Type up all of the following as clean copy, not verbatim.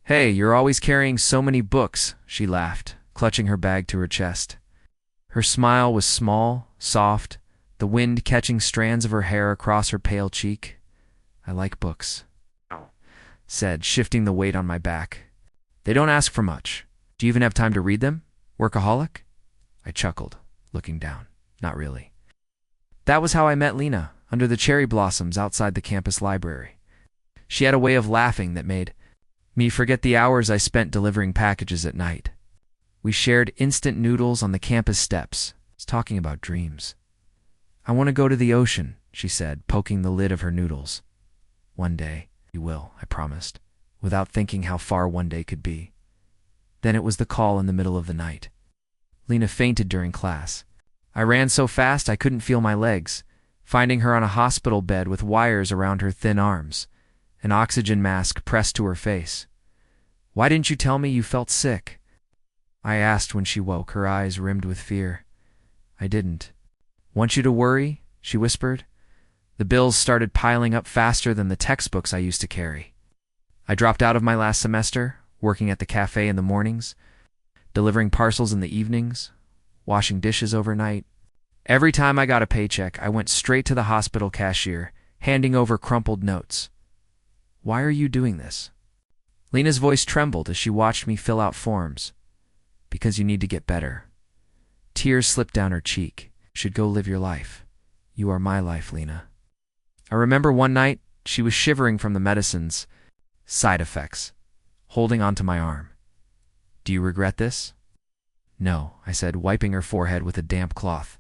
Hey, you're always carrying so many books, she laughed, clutching her bag to her chest. Her smile was small, soft, the wind catching strands of her hair across her pale cheek. I like books, said, shifting the weight on my back. They don't ask for much. Do you even have time to read them? Workaholic? I chuckled, looking down. Not really. That was how I met Lena, under the cherry blossoms outside the campus library. She had a way of laughing that made me forget the hours I spent delivering packages at night. We shared instant noodles on the campus steps, talking about dreams. I want to go to the ocean, she said, poking the lid of her noodles. One day, you will, I promised, without thinking how far one day could be. Then it was the call in the middle of the night. Lena fainted during class. I ran so fast I couldn't feel my legs, finding her on a hospital bed with wires around her thin arms, an oxygen mask pressed to her face. Why didn't you tell me you felt sick? I asked when she woke, her eyes rimmed with fear. I didn't. Want you to worry? She whispered. The bills started piling up faster than the textbooks I used to carry. I dropped out of my last semester, working at the cafe in the mornings, delivering parcels in the evenings, washing dishes overnight. Every time I got a paycheck, I went straight to the hospital cashier, handing over crumpled notes. Why are you doing this? Lena's voice trembled as she watched me fill out forms. Because you need to get better. Tears slipped down her cheek. You should go live your life. You are my life, Lena. I remember one night, she was shivering from the medicine's side effects, holding onto my arm. Do you regret this? No, I said, wiping her forehead with a damp cloth.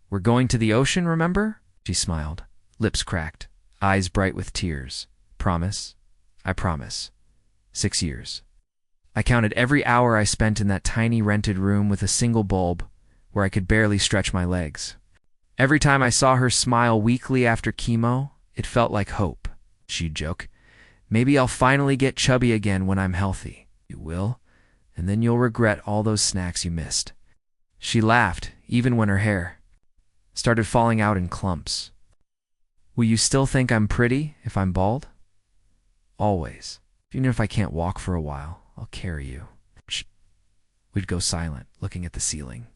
We're going to the ocean, remember? She smiled, lips cracked, eyes bright with tears. Promise? I promise. 6 years. I counted every hour I spent in that tiny rented room with a single bulb where I could barely stretch my legs. Every time I saw her smile weekly after chemo, it felt like hope. She'd joke, maybe I'll finally get chubby again when I'm healthy. You will, and then you'll regret all those snacks you missed. She laughed, even when her hair started falling out in clumps. Will you still think I'm pretty if I'm bald? Always. Even if I can't walk for a while, I'll carry you. Shh. We'd go silent, looking at the ceiling.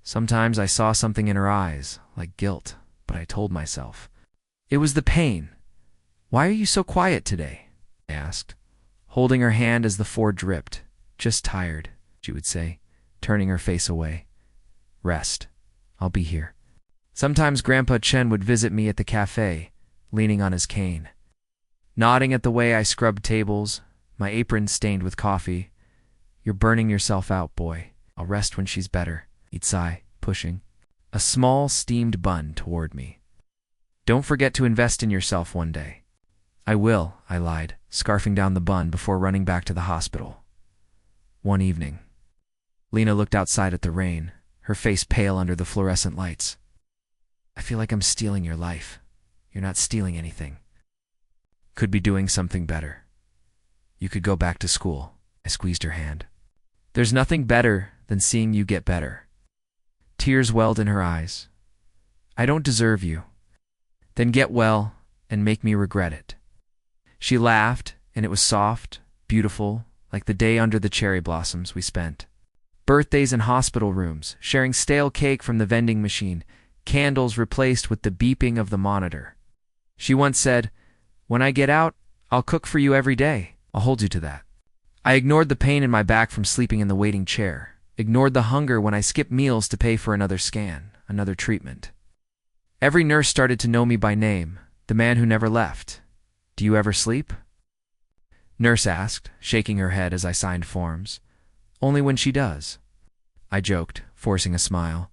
Sometimes I saw something in her eyes, like guilt, but I told myself. It was the pain. Why are you so quiet today? I asked, holding her hand as the Ford dripped. Just tired, she would say, turning her face away. Rest. I'll be here. Sometimes Grandpa Chen would visit me at the cafe, leaning on his cane. Nodding at the way I scrubbed tables, my apron stained with coffee. You're burning yourself out, boy. I'll rest when she's better. He'd sigh, pushing a small steamed bun toward me. Don't forget to invest in yourself one day. I will, I lied, scarfing down the bun before running back to the hospital. One evening, Lena looked outside at the rain, her face pale under the fluorescent lights. I feel like I'm stealing your life. You're not stealing anything. Could be doing something better. You could go back to school. I squeezed her hand. There's nothing better than seeing you get better. Tears welled in her eyes. I don't deserve you. Then get well and make me regret it. She laughed, and it was soft, beautiful, like the day under the cherry blossoms we spent. Birthdays in hospital rooms, sharing stale cake from the vending machine, candles replaced with the beeping of the monitor. She once said, when I get out, I'll cook for you every day. I'll hold you to that. I ignored the pain in my back from sleeping in the waiting chair, ignored the hunger when I skipped meals to pay for another scan, another treatment. Every nurse started to know me by name, the man who never left. Do you ever sleep? Nurse asked, shaking her head as I signed forms. Only when she does. I joked, forcing a smile.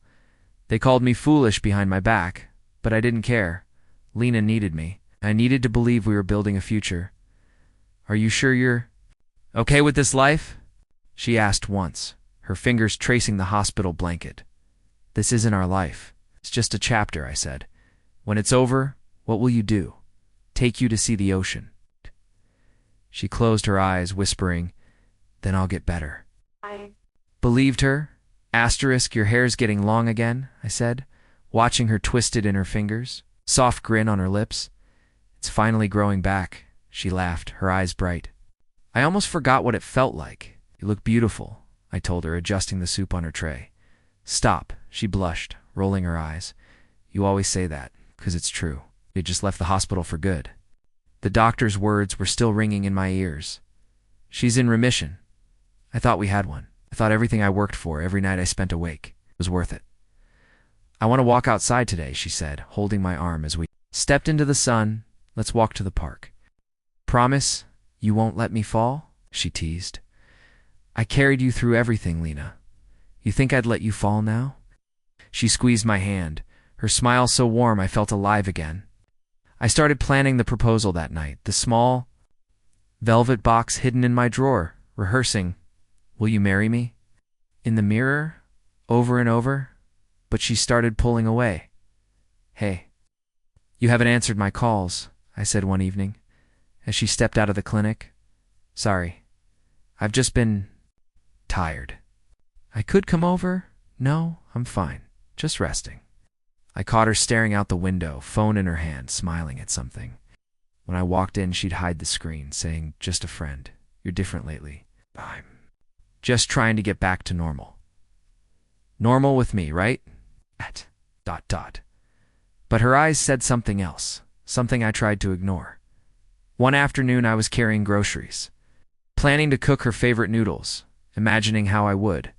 They called me foolish behind my back, but I didn't care. Lena needed me. I needed to believe we were building a future. Are you sure you're okay with this life? She asked once, her fingers tracing the hospital blanket. This isn't our life. It's just a chapter, I said. When it's over, what will you do? Take you to see the ocean. She closed her eyes, whispering, then I'll get better. I believed her. Asterisk, your hair's getting long again, I said, watching her twist it in her fingers, soft grin on her lips. It's finally growing back, she laughed, her eyes bright. I almost forgot what it felt like. You look beautiful, I told her, adjusting the soup on her tray. Stop, she blushed, rolling her eyes. You always say that, 'cause it's true. You just left the hospital for good. The doctor's words were still ringing in my ears. She's in remission. I thought we had one. I thought everything I worked for, every night I spent awake, was worth it. I want to walk outside today, she said, holding my arm as we stepped into the sun. Let's walk to the park. Promise you won't let me fall? She teased. I carried you through everything, Lena. You think I'd let you fall now? She squeezed my hand, her smile so warm I felt alive again. I started planning the proposal that night, the small velvet box hidden in my drawer, rehearsing, will you marry me? In the mirror, over and over, but she started pulling away. Hey, you haven't answered my calls, I said one evening, as she stepped out of the clinic. Sorry, I've just been tired. I could come over. No, I'm fine, just resting. I caught her staring out the window, phone in her hand, smiling at something. When I walked in, she'd hide the screen, saying, just a friend. You're different lately. I'm just trying to get back to normal. Normal with me, right? But her eyes said something else, something I tried to ignore. One afternoon, I was carrying groceries, planning to cook her favorite noodles, imagining how I would.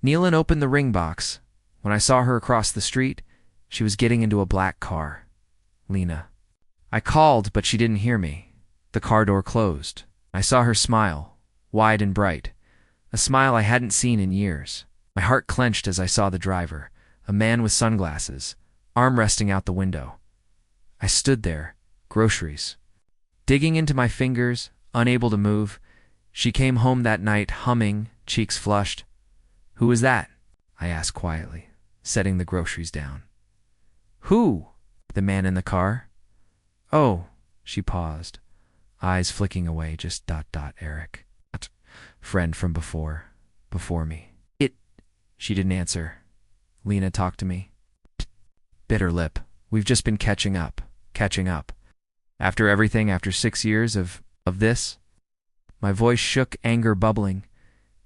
Neelan opened the ring box. When I saw her across the street, she was getting into a black car. Lena. I called, but she didn't hear me. The car door closed. I saw her smile, wide and bright, a smile I hadn't seen in years. My heart clenched as I saw the driver, a man with sunglasses, arm resting out the window. I stood there, groceries, digging into my fingers, unable to move. She came home that night, humming, cheeks flushed. Who was that? I asked quietly, setting the groceries down. Who? The man in the car. Oh, she paused, eyes flicking away, just ... Eric. Friend from before me. She didn't answer. Lena, talk to me. Bitter lip. We've just been catching up. After everything, after 6 years of this? My voice shook, anger bubbling.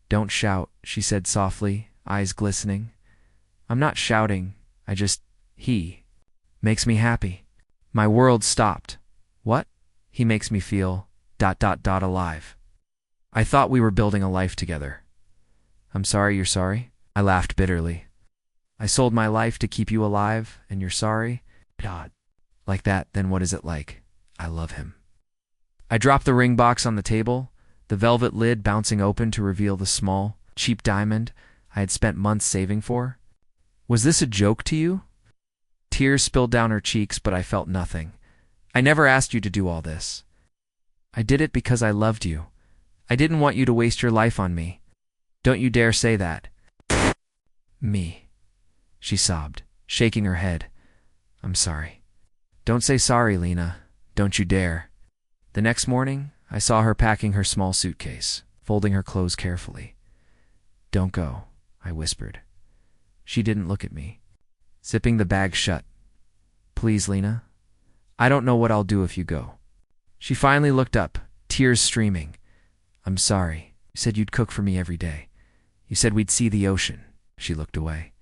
Don't shout, she said softly, eyes glistening. I'm not shouting, he makes me happy. My world stopped. What? He makes me feel ... alive. I thought we were building a life together. I'm sorry you're sorry? I laughed bitterly. I sold my life to keep you alive, and you're sorry? God. Like that, then what is it like? I love him. I dropped the ring box on the table, the velvet lid bouncing open to reveal the small, cheap diamond I had spent months saving for. Was this a joke to you? Tears spilled down her cheeks, but I felt nothing. I never asked you to do all this. I did it because I loved you. I didn't want you to waste your life on me. Don't you dare say that. Me, she sobbed, shaking her head. I'm sorry. Don't say sorry, Lena. Don't you dare. The next morning, I saw her packing her small suitcase, folding her clothes carefully. Don't go, I whispered. She didn't look at me, zipping the bag shut. Please, Lena. I don't know what I'll do if you go. She finally looked up, tears streaming. I'm sorry. You said you'd cook for me every day. You said we'd see the ocean. She looked away.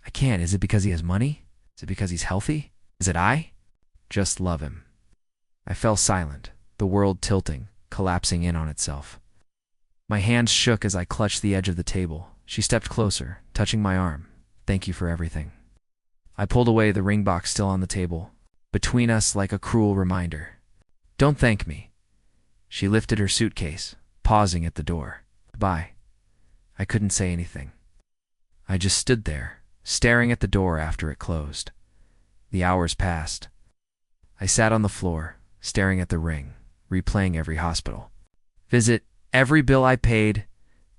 I can't. Is it because he has money? Is it because he's healthy? Is it I? Just love him. I fell silent, the world tilting, collapsing in on itself. My hands shook as I clutched the edge of the table. She stepped closer, touching my arm. Thank you for everything. I pulled away, the ring box still on the table, between us like a cruel reminder. Don't thank me. She lifted her suitcase, pausing at the door. Goodbye. I couldn't say anything. I just stood there, staring at the door after it closed. The hours passed. I sat on the floor, staring at the ring, replaying every hospital visit, every bill I paid,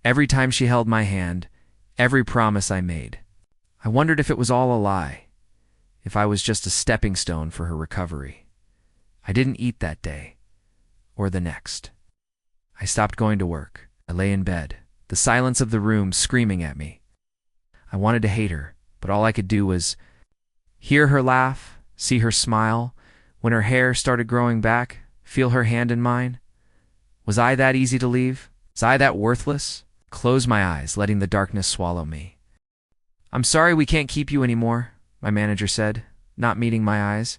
every time she held my hand, every promise I made. I wondered if it was all a lie, if I was just a stepping stone for her recovery. I didn't eat that day, or the next. I stopped going to work. I lay in bed, the silence of the room screaming at me. I wanted to hate her, but all I could do was hear her laugh, see her smile, when her hair started growing back, feel her hand in mine. Was I that easy to leave? Was I that worthless? Close my eyes, letting the darkness swallow me. I'm sorry we can't keep you anymore, my manager said, not meeting my eyes.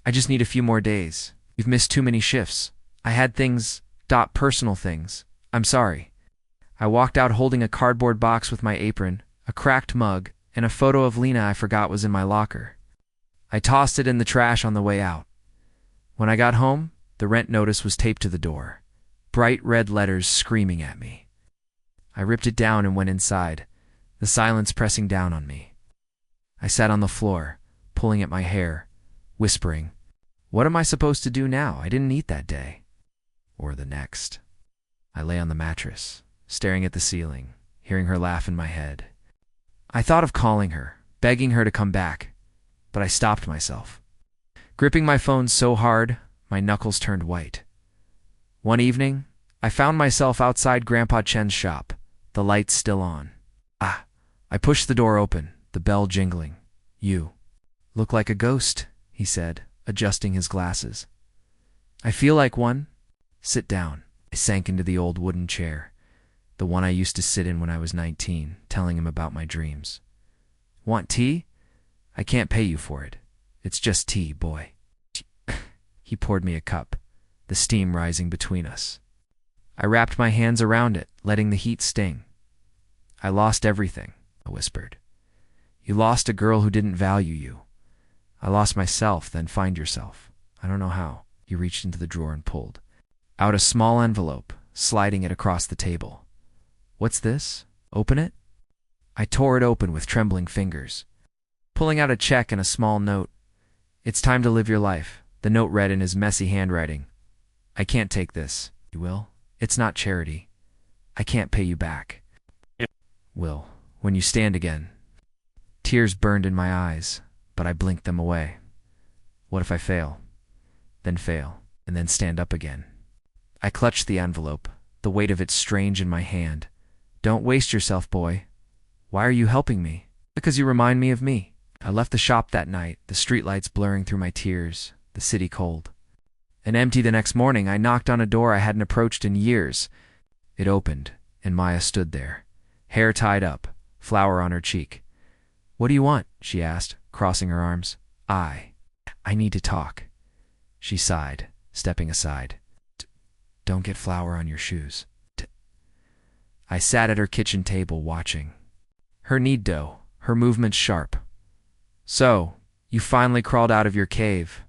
I just need a few more days. You've missed too many shifts. I had things, personal things. I'm sorry. I walked out holding a cardboard box with my apron, a cracked mug, and a photo of Lena I forgot was in my locker. I tossed it in the trash on the way out. When I got home, the rent notice was taped to the door, bright red letters screaming at me. I ripped it down and went inside, the silence pressing down on me. I sat on the floor, pulling at my hair, whispering, "What am I supposed to do now? I didn't eat that day." Or the next. I lay on the mattress, staring at the ceiling, hearing her laugh in my head. I thought of calling her, begging her to come back, but I stopped myself. Gripping my phone so hard, my knuckles turned white. One evening, I found myself outside Grandpa Chen's shop, the lights still on. I pushed the door open, the bell jingling. "You look like a ghost," he said, adjusting his glasses. "I feel like one." "Sit down." I sank into the old wooden chair, the one I used to sit in when I was 19, telling him about my dreams. "Want tea? I can't pay you for it. It's just tea, boy." He poured me a cup, the steam rising between us. I wrapped my hands around it, letting the heat sting. "I lost everything," I whispered. "You lost a girl who didn't value you. I lost myself, then find yourself. I don't know how." He reached into the drawer and pulled out a small envelope, sliding it across the table. "What's this? Open it?" I tore it open with trembling fingers, pulling out a check and a small note. "It's time to live your life," the note read in his messy handwriting. "I can't take this. You will? It's not charity. I can't pay you back. Will, when you stand again." Tears burned in my eyes, but I blinked them away. What if I fail? Then fail, and then stand up again. I clutched the envelope, the weight of it strange in my hand. "Don't waste yourself, boy." "Why are you helping me?" "Because you remind me of me." I left the shop that night, the streetlights blurring through my tears, the city cold. And empty the next morning, I knocked on a door I hadn't approached in years. It opened, and Maya stood there, hair tied up, flower on her cheek. "What do you want?" she asked, crossing her arms. I need to talk." She sighed, stepping aside. "Don't get flour on your shoes." I sat at her kitchen table watching. Her knead dough, her movements sharp. "So, you finally crawled out of your cave."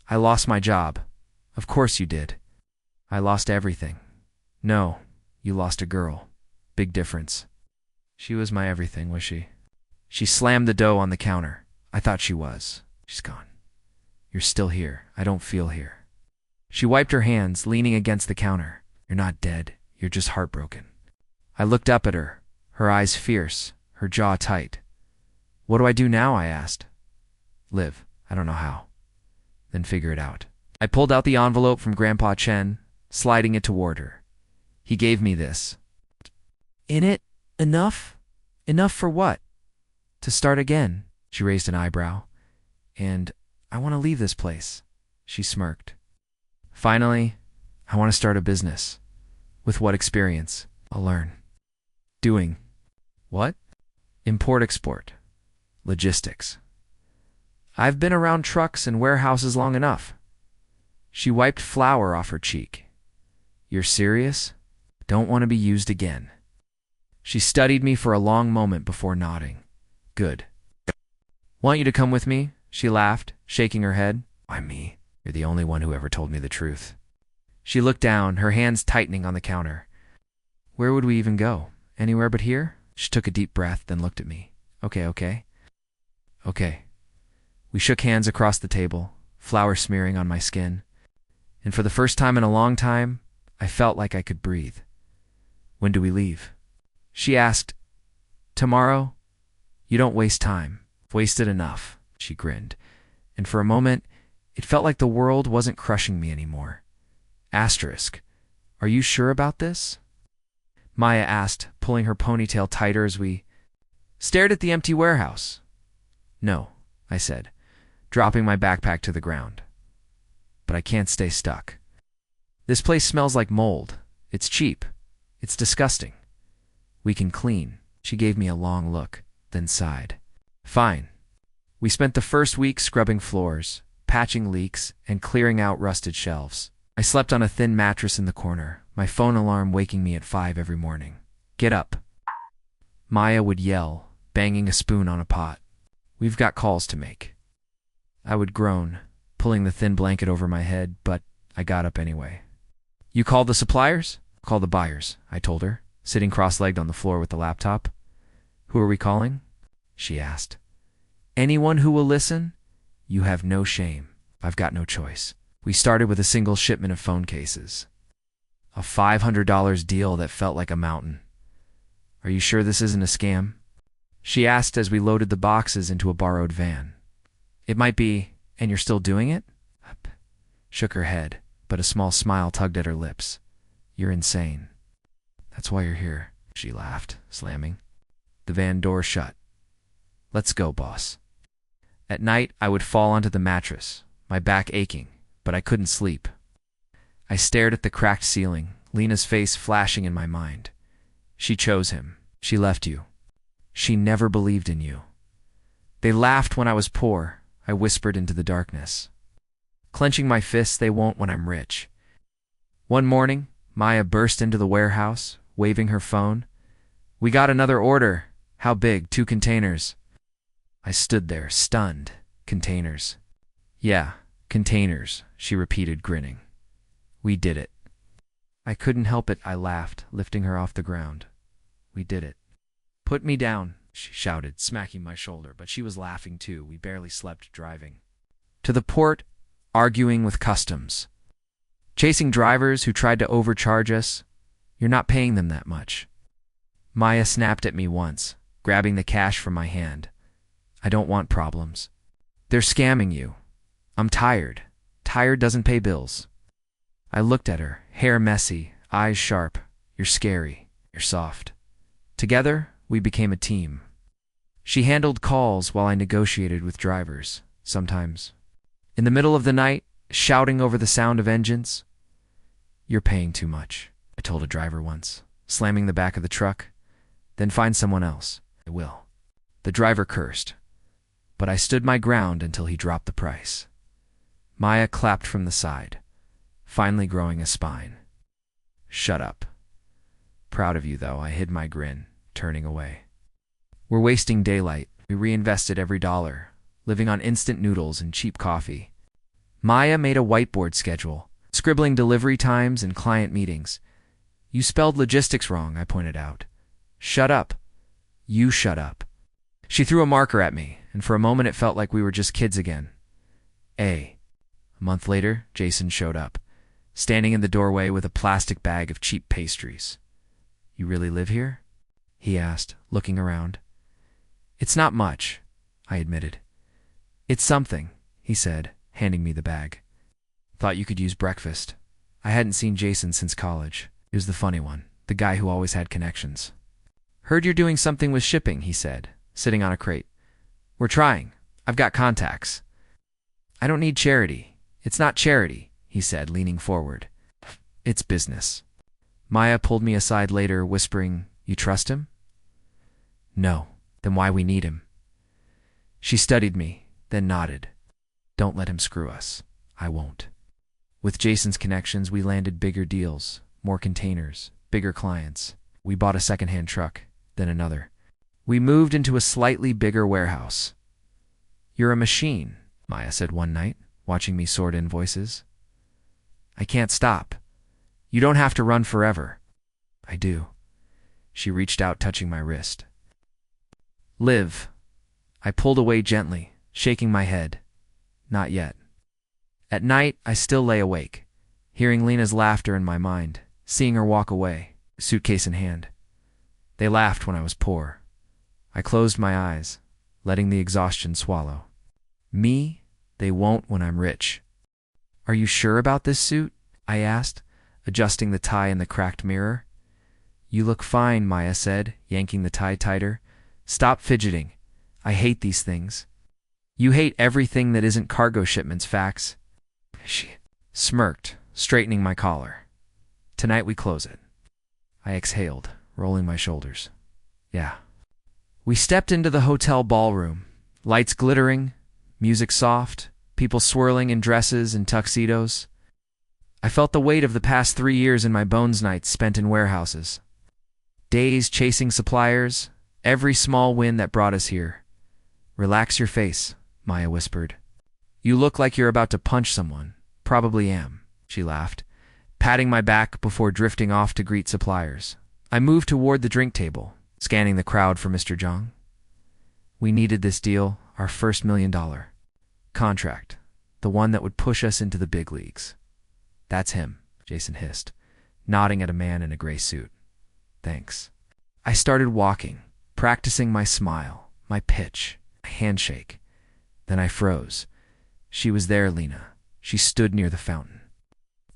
"I lost my job." "Of course you did." "I lost everything." "No, you lost a girl. Big difference." "She was my everything, was she?" She slammed the dough on the counter. "I thought she was. She's gone. You're still here. I don't feel here." She wiped her hands, leaning against the counter. "You're not dead. You're just heartbroken." I looked up at her, her eyes fierce, her jaw tight. "What do I do now?" I asked. "Live. I don't know how. Then figure it out." I pulled out the envelope from Grandpa Chen, sliding it toward her. He gave me this. "In it? Enough? Enough for what?" "To start again." She raised an eyebrow. "And I want to leave this place." She smirked. "Finally, I want to start a business. With what experience? I'll learn." "Doing what?" "Import-export. Logistics. I've been around trucks and warehouses long enough." She wiped flour off her cheek. "You're serious?" "Don't want to be used again." She studied me for a long moment before nodding. "Good. Want you to come with me?" She laughed, shaking her head. "Why me? You're the only one who ever told me the truth." She looked down, her hands tightening on the counter. "Where would we even go? Anywhere but here?" She took a deep breath, then looked at me. Okay. We shook hands across the table, flour smearing on my skin. And for the first time in a long time, I felt like I could breathe. "When do we leave?" She asked. "Tomorrow." "You don't waste time." "Wasted enough," she grinned. And for a moment, it felt like the world wasn't crushing me anymore. Asterisk. "Are you sure about this?" Maya asked, pulling her ponytail tighter as we stared at the empty warehouse. "No," I said, dropping my backpack to the ground. "But I can't stay stuck." This place smells like mold. It's cheap. It's disgusting. We can clean. She gave me a long look, then sighed. Fine. We spent the first week scrubbing floors, patching leaks, and clearing out rusted shelves. I slept on a thin mattress in the corner, my phone alarm waking me at 5 every morning. Get up. Maya would yell, banging a spoon on a pot. We've got calls to make. I would groan, pulling the thin blanket over my head, but I got up anyway. You call the suppliers? Call the buyers, I told her, sitting cross-legged on the floor with the laptop. Who are we calling? She asked. Anyone who will listen? You have no shame. I've got no choice. We started with a single shipment of phone cases. A $500 deal that felt like a mountain. Are you sure this isn't a scam? She asked as we loaded the boxes into a borrowed van. It might be, and you're still doing it? Shook her head, but a small smile tugged at her lips. You're insane. That's why you're here, she laughed, slamming. The van door shut. Let's go, boss. At night, I would fall onto the mattress, my back aching, but I couldn't sleep. I stared at the cracked ceiling, Lena's face flashing in my mind. She chose him. She left you. She never believed in you. They laughed when I was poor, I whispered into the darkness. Clenching my fists, they won't when I'm rich. One morning, Maya burst into the warehouse, waving her phone. We got another order. How big? 2 containers. I stood there, stunned. Containers. Yeah, containers, she repeated, grinning. We did it. I couldn't help it, I laughed, lifting her off the ground. We did it. Put me down, she shouted, smacking my shoulder, but she was laughing too. We barely slept driving. To the port, arguing with customs. Chasing drivers who tried to overcharge us. You're not paying them that much. Maya snapped at me once, grabbing the cash from my hand. I don't want problems. They're scamming you. I'm tired. Tired doesn't pay bills. I looked at her, hair messy, eyes sharp. You're scary. You're soft. Together, we became a team. She handled calls while I negotiated with drivers, sometimes. In the middle of the night, shouting over the sound of engines. You're paying too much, I told a driver once, slamming the back of the truck. Then find someone else. I will. The driver cursed, but I stood my ground until he dropped the price. Maya clapped from the side, finally growing a spine. Shut up. Proud of you, though, I hid my grin, turning away. We're wasting daylight. We reinvested every dollar, living on instant noodles and cheap coffee. Maya made a whiteboard schedule, scribbling delivery times and client meetings. You spelled logistics wrong, I pointed out. Shut up. You shut up. She threw a marker at me, and for a moment it felt like we were just kids again. A month later, Jason showed up, standing in the doorway with a plastic bag of cheap pastries. You really live here? He asked, looking around. It's not much, I admitted. It's something, he said, handing me the bag. Thought you could use breakfast. I hadn't seen Jason since college. He was the funny one, the guy who always had connections. Heard you're doing something with shipping, he said, sitting on a crate. We're trying. I've got contacts. I don't need charity. It's not charity, he said, leaning forward. It's business. Maya pulled me aside later, whispering, You trust him? No. Then why we need him? She studied me, then nodded. Don't let him screw us. I won't. With Jason's connections, we landed bigger deals, more containers, bigger clients. We bought a second-hand truck, then another. We moved into a slightly bigger warehouse. You're a machine, Maya said one night, watching me sort invoices. I can't stop. You don't have to run forever. I do. She reached out, touching my wrist. Live. I pulled away gently, shaking my head. Not yet. At night, I still lay awake, hearing Lena's laughter in my mind, seeing her walk away, suitcase in hand. They laughed when I was poor. I closed my eyes, letting the exhaustion swallow. Me, they won't when I'm rich. Are you sure about this suit? I asked, adjusting the tie in the cracked mirror. You look fine, Maya said, yanking the tie tighter. Stop fidgeting. I hate these things. You hate everything that isn't cargo shipments, Fax. She smirked, straightening my collar. Tonight we close it. I exhaled, rolling my shoulders. Yeah. We stepped into the hotel ballroom, lights glittering, music soft, people swirling in dresses and tuxedos. I felt the weight of the past 3 years in my bones nights spent in warehouses. Days chasing suppliers, every small win that brought us here. Relax your face, Maya whispered. You look like you're about to punch someone. Probably am, she laughed, patting my back before drifting off to greet suppliers. I moved toward the drink table, scanning the crowd for Mr. Zhang. We needed this deal, our first $1 million contract, the one that would push us into the big leagues. That's him, Jason hissed, nodding at a man in a gray suit. Thanks. I started walking, practicing my smile, my pitch, my handshake. Then I froze. She was there, Lena. She stood near the fountain.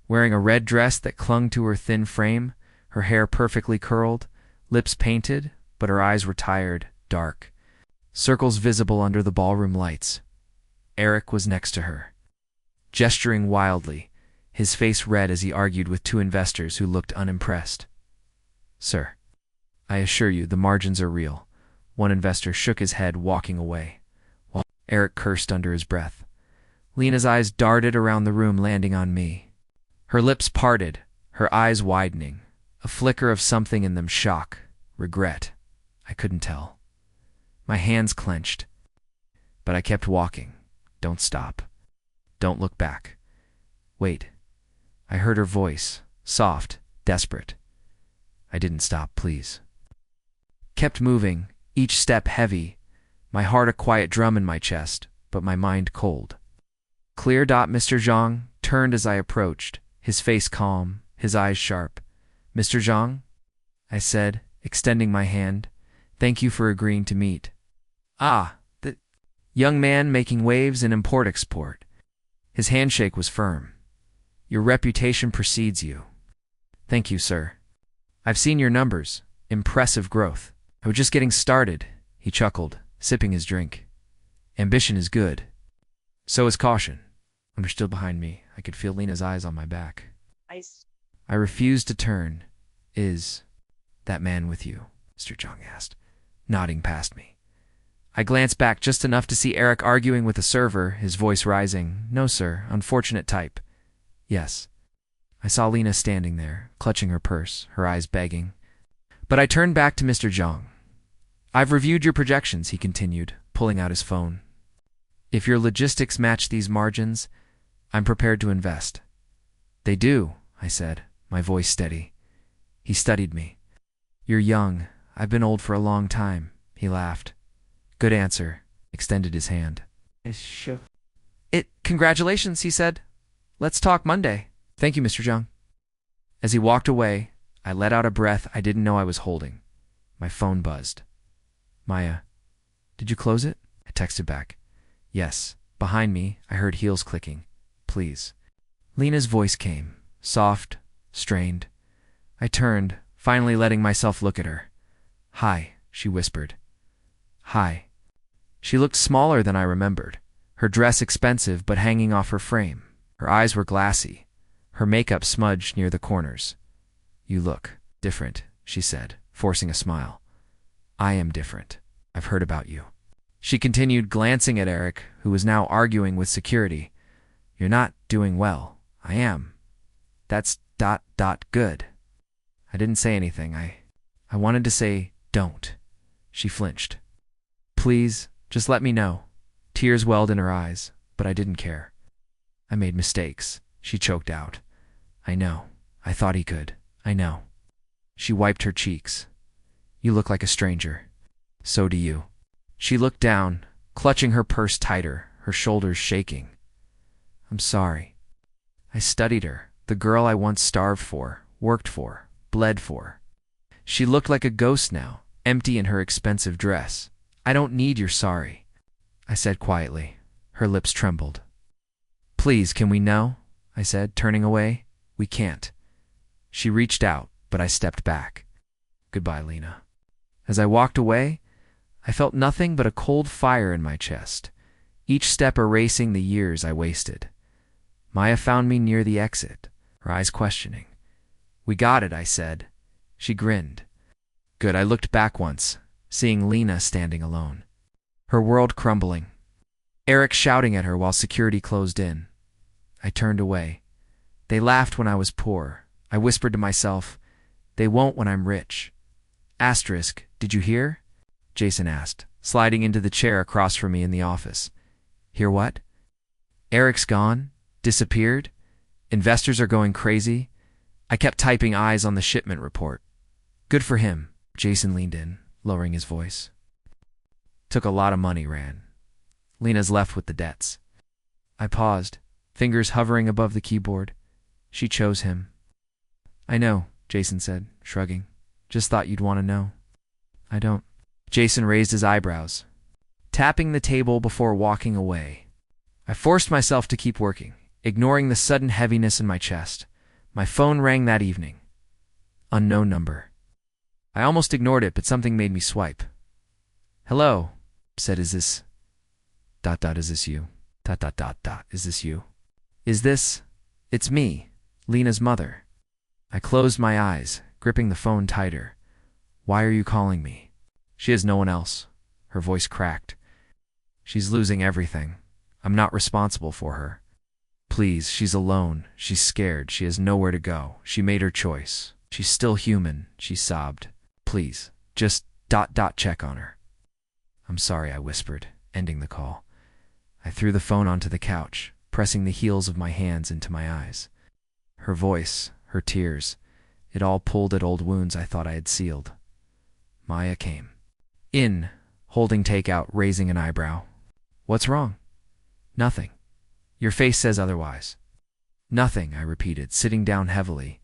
Wearing a red dress that clung to her thin frame, her hair perfectly curled, lips painted, but her eyes were tired, dark. Circles visible under the ballroom lights. Eric was next to her, gesturing wildly, his face red as he argued with 2 investors who looked unimpressed. Sir, I assure you the margins are real. One investor shook his head, walking away, while Eric cursed under his breath. Lena's eyes darted around the room, landing on me. Her lips parted, her eyes widening, a flicker of something in them, shock, regret. I couldn't tell. My hands clenched. But I kept walking. Don't stop. Don't look back. Wait. I heard her voice, soft, desperate. I didn't stop, please. Kept moving, each step heavy, my heart a quiet drum in my chest, but my mind cold. Clear. Mr. Zhang turned as I approached, his face calm, his eyes sharp. Mr. Zhang? I said, extending my hand. Thank you for agreeing to meet. Ah, the young man making waves in import-export. His handshake was firm. Your reputation precedes you. Thank you, sir. I've seen your numbers. Impressive growth. I was just getting started, he chuckled, sipping his drink. Ambition is good. So is caution. Understood behind me. I could feel Lena's eyes on my back. I refused to turn. Is that man with you? Mr. Zhang asked, nodding past me. I glanced back just enough to see Eric arguing with a server, his voice rising. No, sir. Unfortunate type. Yes. I saw Lena standing there, clutching her purse, her eyes begging. But I turned back to Mr. Zhang. I've reviewed your projections, he continued, pulling out his phone. If your logistics match these margins, I'm prepared to invest. They do, I said, my voice steady. He studied me. You're young. I've been old for a long time, he laughed. Good answer, extended his hand. Congratulations, he said. Let's talk Monday. Thank you, Mr. Zhang. As he walked away, I let out a breath I didn't know I was holding. My phone buzzed. Maya, did you close it? I texted back. Yes. Behind me, I heard heels clicking. Please. Lena's voice came, soft, strained. I turned, finally letting myself look at her. Hi, she whispered. Hi. She looked smaller than I remembered, her dress expensive but hanging off her frame. Her eyes were glassy, her makeup smudged near the corners. You look different, she said, forcing a smile. I am different. I've heard about you. She continued, glancing at Eric, who was now arguing with security. You're not doing well. I am. That's ... good. I didn't say anything. I wanted to say, don't. She flinched. Please, just let me know. Tears welled in her eyes, but I didn't care. I made mistakes, she choked out. I know. I thought he could. I know. She wiped her cheeks. You look like a stranger. So do you. She looked down, clutching her purse tighter, her shoulders shaking. I'm sorry. I studied her, the girl I once starved for, worked for, bled for. She looked like a ghost now, empty in her expensive dress. I don't need your sorry, I said quietly. Her lips trembled. Please, can we know? I said, turning away. We can't. She reached out, but I stepped back. Goodbye, Lena. As I walked away, I felt nothing but a cold fire in my chest, each step erasing the years I wasted. Maya found me near the exit, her eyes questioning. "We got it," I said. She grinned. Good. I looked back once, seeing Lena standing alone, her world crumbling. Eric shouting at her while security closed in. I turned away. They laughed when I was poor. I whispered to myself, they won't when I'm rich. Asterisk, did you hear? Jason asked, sliding into the chair across from me in the office. Hear what? Eric's gone? Disappeared? Investors are going crazy? I kept typing eyes on the shipment report. Good for him. Jason leaned in, lowering his voice. Took a lot of money, Ran. Lena's left with the debts. I paused, fingers hovering above the keyboard. She chose him. I know, Jason said, shrugging. Just thought you'd want to know. I don't. Jason raised his eyebrows, tapping the table before walking away. I forced myself to keep working, ignoring the sudden heaviness in my chest. My phone rang that evening. Unknown number. I almost ignored it, but something made me swipe. Hello, said, is this... ... is this you? ... is this you? Is this... It's me, Lena's mother. I closed my eyes, gripping the phone tighter. Why are you calling me? She has no one else. Her voice cracked. She's losing everything. I'm not responsible for her. Please, she's alone. She's scared. She has nowhere to go. She made her choice. She's still human, she sobbed. Please, just ... check on her. I'm sorry, I whispered, ending the call. I threw the phone onto the couch, pressing the heels of my hands into my eyes. Her voice, her tears, it all pulled at old wounds I thought I had sealed. Maya came. In, holding takeout, raising an eyebrow. What's wrong? Nothing. Your face says otherwise. Nothing, I repeated, sitting down heavily.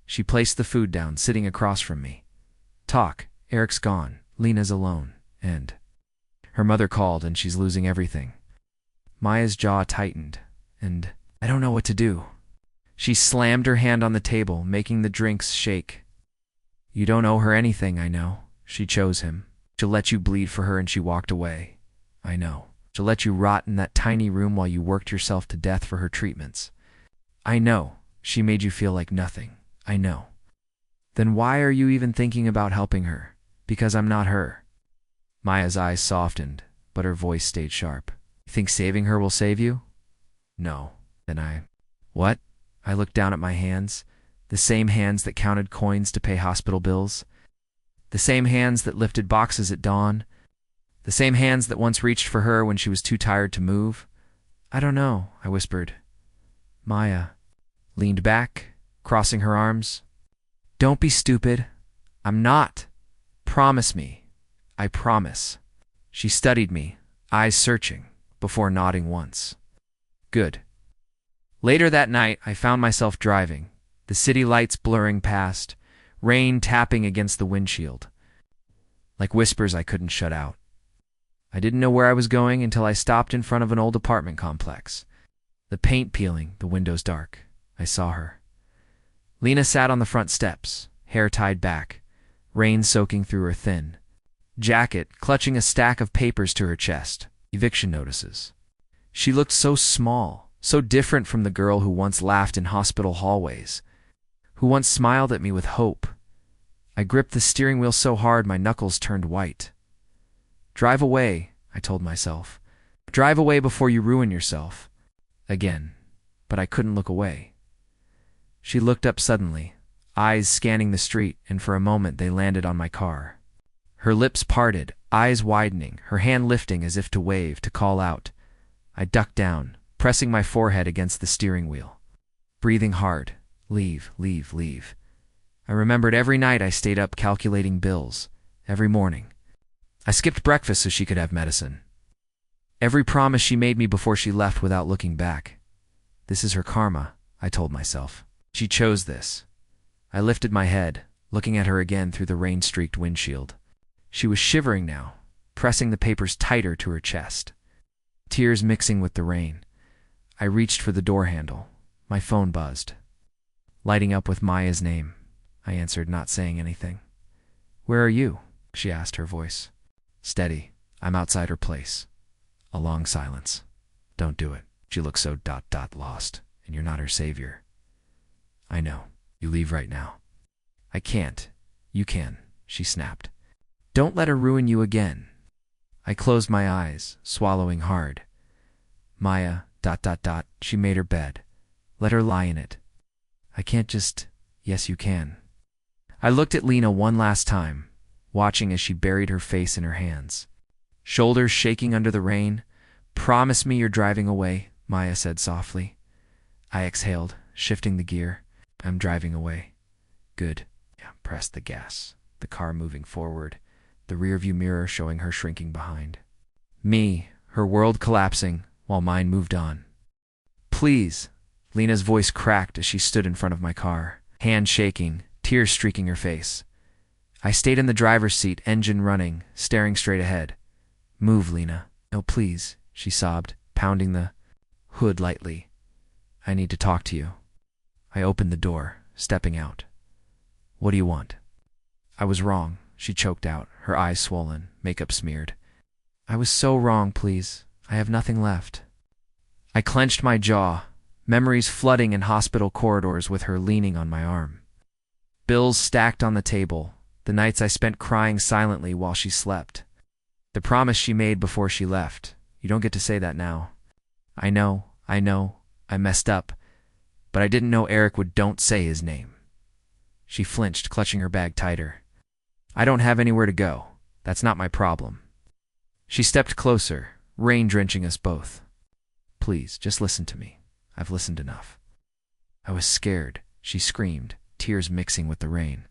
She placed the food down, sitting across from me. Talk. Eric's gone. Lena's alone. And... Her mother called and she's losing everything. Maya's jaw tightened, and I don't know what to do. She slammed her hand on the table, making the drinks shake. You don't owe her anything, I know. She chose him. She'll let you bleed for her and she walked away. I know. She'll let you rot in that tiny room while you worked yourself to death for her treatments. I know. She made you feel like nothing. I know. Then why are you even thinking about helping her? Because I'm not her. Maya's eyes softened, but her voice stayed sharp. You think saving her will save you? No. Then I... What? I looked down at my hands, the same hands that counted coins to pay hospital bills, the same hands that lifted boxes at dawn, the same hands that once reached for her when she was too tired to move. I don't know, I whispered. Maya leaned back, crossing her arms. Don't be stupid. I'm not. Promise me. I promise. She studied me, eyes searching, before nodding once. Good. Later that night, I found myself driving, the city lights blurring past, rain tapping against the windshield. Like whispers I couldn't shut out. I didn't know where I was going until I stopped in front of an old apartment complex. The paint peeling, the windows dark. I saw her. Lena sat on the front steps, hair tied back, rain soaking through her thin jacket, clutching a stack of papers to her chest, eviction notices. She looked so small, so different from the girl who once laughed in hospital hallways, who once smiled at me with hope. I gripped the steering wheel so hard my knuckles turned white. Drive away, I told myself. Drive away before you ruin yourself. Again, but I couldn't look away. She looked up suddenly, eyes scanning the street, and for a moment they landed on my car. Her lips parted, eyes widening, her hand lifting as if to wave, to call out. I ducked down, pressing my forehead against the steering wheel, breathing hard. Leave, leave, leave. I remembered every night I stayed up calculating bills, every morning. I skipped breakfast so she could have medicine. Every promise she made me before she left without looking back. This is her karma, I told myself. She chose this. I lifted my head, looking at her again through the rain-streaked windshield. She was shivering now, pressing the papers tighter to her chest. Tears mixing with the rain. I reached for the door handle. My phone buzzed. Lighting up with Maya's name, I answered, not saying anything. Where are you? She asked, her voice steady. I'm outside her place. A long silence. Don't do it. She looks so ... lost, and you're not her savior. I know. You leave right now. I can't. You can, she snapped. Don't let her ruin you again. I closed my eyes, swallowing hard. Maya, ... She made her bed. Let her lie in it. I can't just... Yes, you can. I looked at Lena one last time, watching as she buried her face in her hands. Shoulders shaking under the rain. Promise me you're driving away, Maya said softly. I exhaled, shifting the gear. I'm driving away. Good. Pressed the gas, the car moving forward, the rearview mirror showing her shrinking behind. Me, her world collapsing, while mine moved on. Please, Lena's voice cracked as she stood in front of my car, hand shaking, tears streaking her face. I stayed in the driver's seat, engine running, staring straight ahead. Move, Lena. No, please, she sobbed, pounding the hood lightly. I need to talk to you. I opened the door, stepping out. What do you want? I was wrong, she choked out, her eyes swollen, makeup smeared. I was so wrong, please. I have nothing left. I clenched my jaw, memories flooding in hospital corridors with her leaning on my arm. Bills stacked on the table, the nights I spent crying silently while she slept. The promise she made before she left. You don't get to say that now. I know, I messed up, but I didn't know Eric would don't say his name. She flinched, clutching her bag tighter. I don't have anywhere to go. That's not my problem. She stepped closer, rain drenching us both. Please, just listen to me. I've listened enough. I was scared, she screamed, tears mixing with the rain.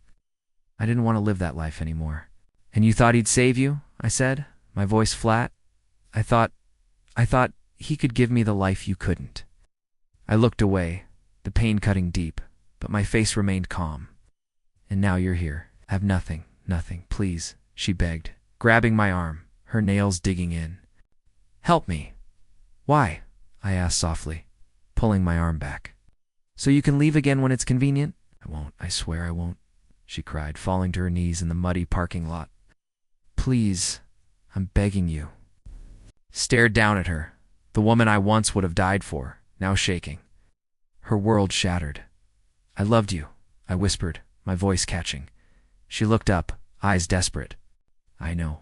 I didn't want to live that life anymore. And you thought he'd save you? I said, my voice flat. I thought he could give me the life you couldn't. I looked away, the pain cutting deep, but my face remained calm. And now you're here. I have nothing, please, she begged, grabbing my arm, her nails digging in. Help me. Why? I asked softly, pulling my arm back. So you can leave again when it's convenient? I won't, I swear I won't, she cried, falling to her knees in the muddy parking lot. Please, I'm begging you. Stared down at her, the woman I once would have died for, now shaking. Her world shattered. I loved you, I whispered, my voice catching. She looked up, eyes desperate. I know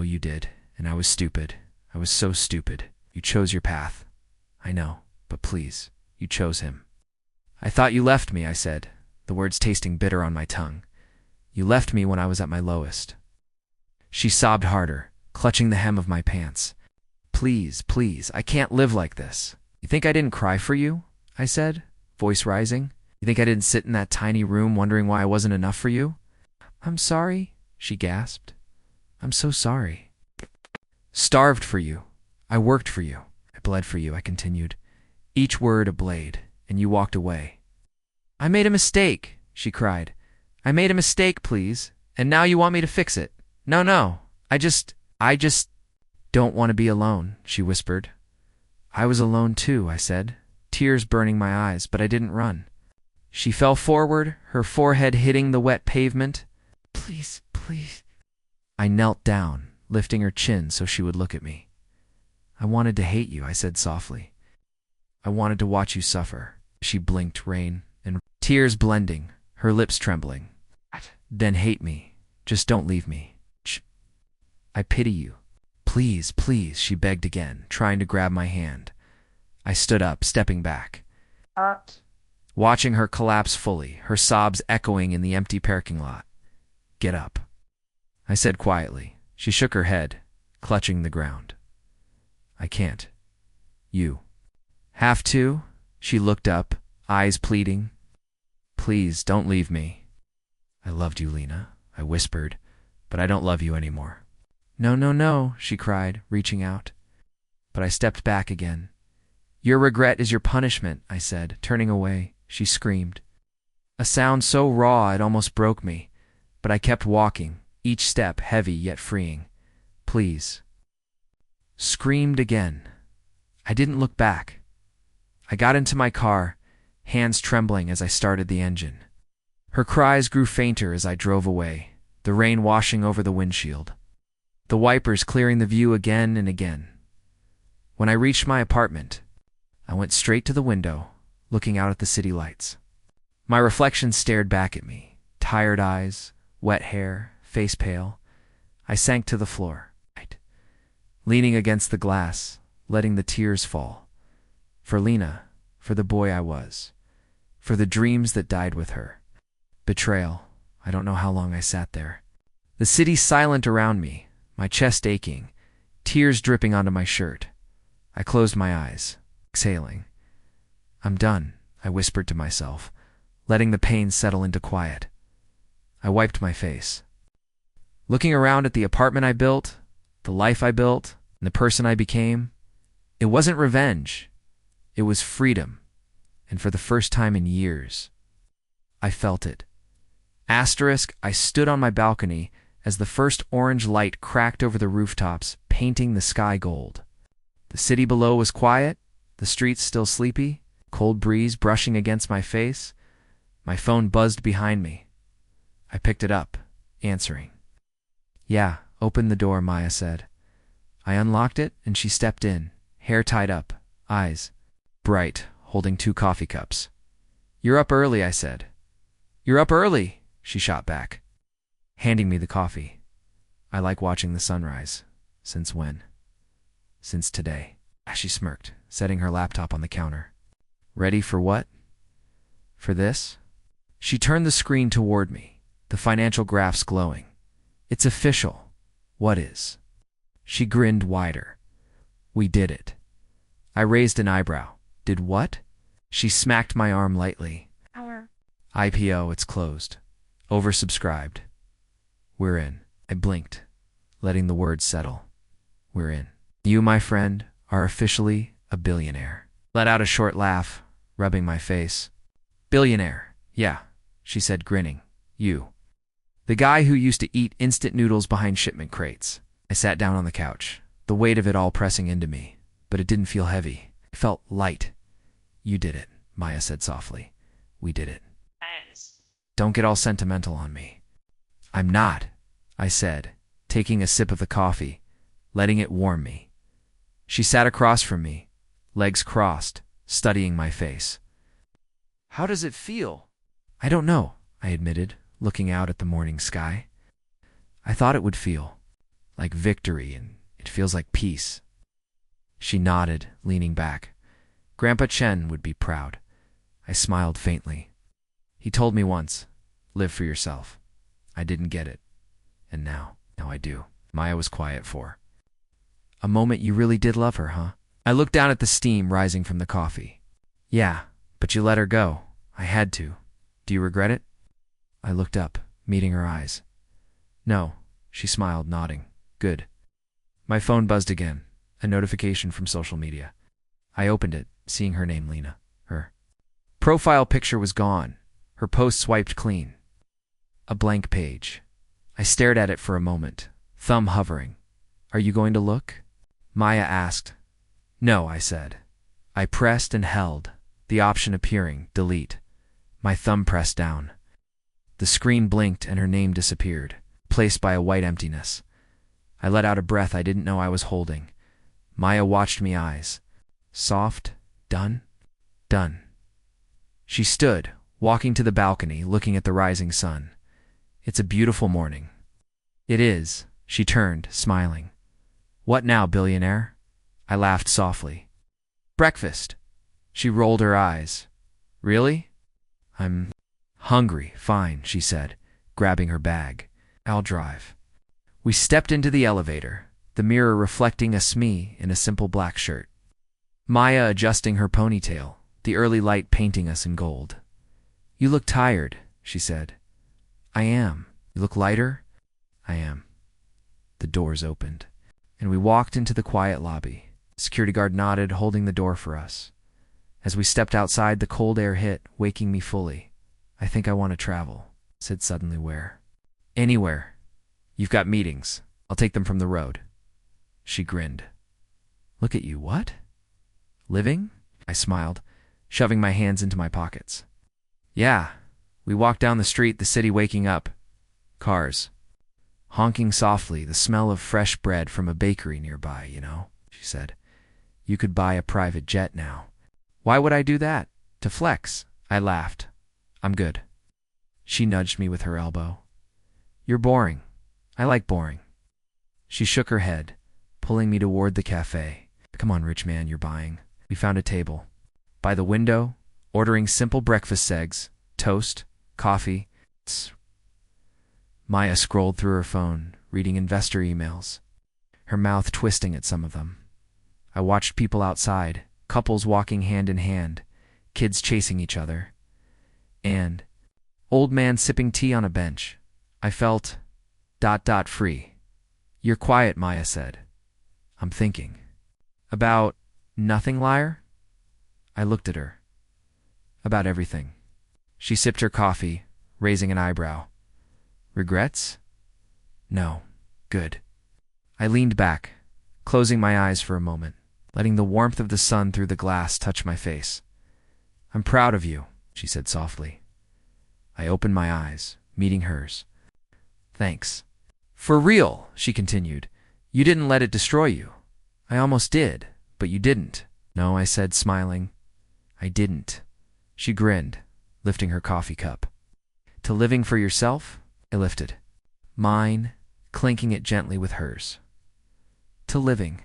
you did, and I was stupid. I was so stupid. You chose your path. I know, but please, you chose him. I thought you left me, I said, the words tasting bitter on my tongue. You left me when I was at my lowest. She sobbed harder, clutching the hem of my pants. Please, I can't live like this. You think I didn't cry for you? I said, voice rising. You think I didn't sit in that tiny room wondering why I wasn't enough for you? I'm sorry, she gasped. I'm so sorry. Starved for you. I worked for you. I bled for you, I continued, each word a blade, and you walked away. I made a mistake, she cried. I made a mistake, please, and now you want me to fix it. No, I just don't want to be alone, she whispered. I was alone too, I said, tears burning my eyes, but I didn't run. She fell forward, her forehead hitting the wet pavement. Please. I knelt down, lifting her chin so she would look at me. I wanted to hate you, I said softly. I wanted to watch you suffer. She blinked, rain and tears blending, her lips trembling. Then hate me. Just don't leave me. I pity you. Please, she begged again, trying to grab my hand. I stood up, stepping back, watching her collapse fully, her sobs echoing in the empty parking lot. Get up, I said quietly. She shook her head, clutching the ground. I can't. You. Have to? She looked up, eyes pleading. Please, don't leave me. I loved you, Lena, I whispered, but I don't love you anymore. No, she cried, reaching out. But I stepped back again. Your regret is your punishment, I said, turning away. She screamed. A sound so raw it almost broke me, but I kept walking, each step heavy yet freeing. Please. Screamed again. I didn't look back. I got into my car, hands trembling as I started the engine. Her cries grew fainter as I drove away, the rain washing over the windshield, the wipers clearing the view again and again. When I reached my apartment, I went straight to the window, looking out at the city lights. My reflection stared back at me. Tired eyes, wet hair, face pale. I sank to the floor, leaning against the glass, letting the tears fall. For Lena, for the boy I was, for the dreams that died with her. Betrayal. I don't know how long I sat there. The city silent around me, my chest aching, tears dripping onto my shirt. I closed my eyes, exhaling. I'm done, I whispered to myself, letting the pain settle into quiet. I wiped my face. Looking around at the apartment I built, the life I built, and the person I became, it wasn't revenge. It was freedom. And for the first time in years, I felt it. Asterisk, I stood on my balcony as the first orange light cracked over the rooftops, painting the sky gold. The city below was quiet, the streets still sleepy, cold breeze brushing against my face. My phone buzzed behind me. I picked it up, answering. Yeah, open the door, Maya said. I unlocked it, and she stepped in, hair tied up, eyes bright, holding 2 coffee cups. You're up early, I said. You're up early, she shot back, handing me the coffee. I like watching the sunrise. Since when? Since today. She smirked, setting her laptop on the counter. Ready for what? For this? She turned the screen toward me, the financial graphs glowing. It's official. What is? She grinned wider. We did it. I raised an eyebrow. Did what? She smacked my arm lightly. Our IPO, it's closed. Oversubscribed. We're in. I blinked, letting the words settle. We're in. You, my friend, are officially a billionaire. Let out a short laugh, rubbing my face. Billionaire. Yeah, she said, grinning. You. The guy who used to eat instant noodles behind shipment crates. I sat down on the couch, the weight of it all pressing into me, but it didn't feel heavy. It felt light. You did it, Maya said softly. We did it. Thanks. Don't get all sentimental on me. I'm not, I said, taking a sip of the coffee, letting it warm me. She sat across from me, legs crossed, studying my face. How does it feel? I don't know, I admitted, looking out at the morning sky. I thought it would feel like victory, and it feels like peace. She nodded, leaning back. Grandpa Chen would be proud. I smiled faintly. He told me once, live for yourself. I didn't get it. And now I do. Maya was quiet for a moment. You really did love her, huh? I looked down at the steam rising from the coffee. Yeah, but you let her go. I had to. Do you regret it? I looked up, meeting her eyes. No, she smiled, nodding. Good. My phone buzzed again, a notification from social media. I opened it, seeing her name, Lena. Her profile picture was gone, her posts wiped clean. A blank page. I stared at it for a moment, thumb hovering. Are you going to look? Maya asked. No, I said. I pressed and held, the option appearing, delete. My thumb pressed down. The screen blinked and her name disappeared, placed by a white emptiness. I let out a breath I didn't know I was holding. Maya watched me eyes. Soft, done, done. She stood, walking to the balcony, looking at the rising sun. It's a beautiful morning. It is. She turned, smiling. What now, billionaire? I laughed softly. Breakfast. She rolled her eyes. Really? I'm hungry. Fine, she said, grabbing her bag. I'll drive. We stepped into the elevator, the mirror reflecting us, me in a simple black shirt. Maya adjusting her ponytail, the early light painting us in gold. You look tired, she said. I am. You look lighter? I am. The doors opened, and we walked into the quiet lobby. The security guard nodded, holding the door for us. As we stepped outside, the cold air hit, waking me fully. I think I want to travel, said suddenly. Where? Anywhere. You've got meetings. I'll take them from the road. She grinned. Look at you, what? Living? I smiled, shoving my hands into my pockets. Yeah. We walked down the street, the city waking up. Cars. Honking softly, the smell of fresh bread from a bakery nearby, she said. You could buy a private jet now. Why would I do that? To flex. I laughed. I'm good. She nudged me with her elbow. You're boring. I like boring. She shook her head, pulling me toward the cafe. Come on, rich man, you're buying. We found a table. By the window, ordering simple breakfast eggs, toast, coffee. Maya scrolled through her phone, reading investor emails, her mouth twisting at some of them. I watched people outside, couples walking hand in hand, kids chasing each other, and old man sipping tea on a bench. I felt ... free. You're quiet, Maya said. I'm thinking. About nothing, liar? I looked at her. About everything. She sipped her coffee, raising an eyebrow. Regrets? No. Good. I leaned back, closing my eyes for a moment, letting the warmth of the sun through the glass touch my face. I'm proud of you, she said softly. I opened my eyes, meeting hers. Thanks. For real, she continued. You didn't let it destroy you. I almost did, but you didn't. No, I said, smiling. I didn't. She grinned, lifting her coffee cup. To living for yourself? I lifted. Mine, clinking it gently with hers. To living.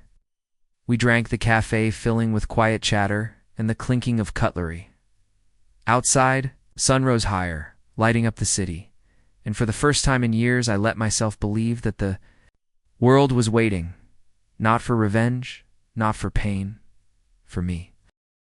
We drank the cafe filling with quiet chatter and the clinking of cutlery. Outside, sun rose higher, lighting up the city, and for the first time in years I let myself believe that the world was waiting, not for revenge, not for pain, for me.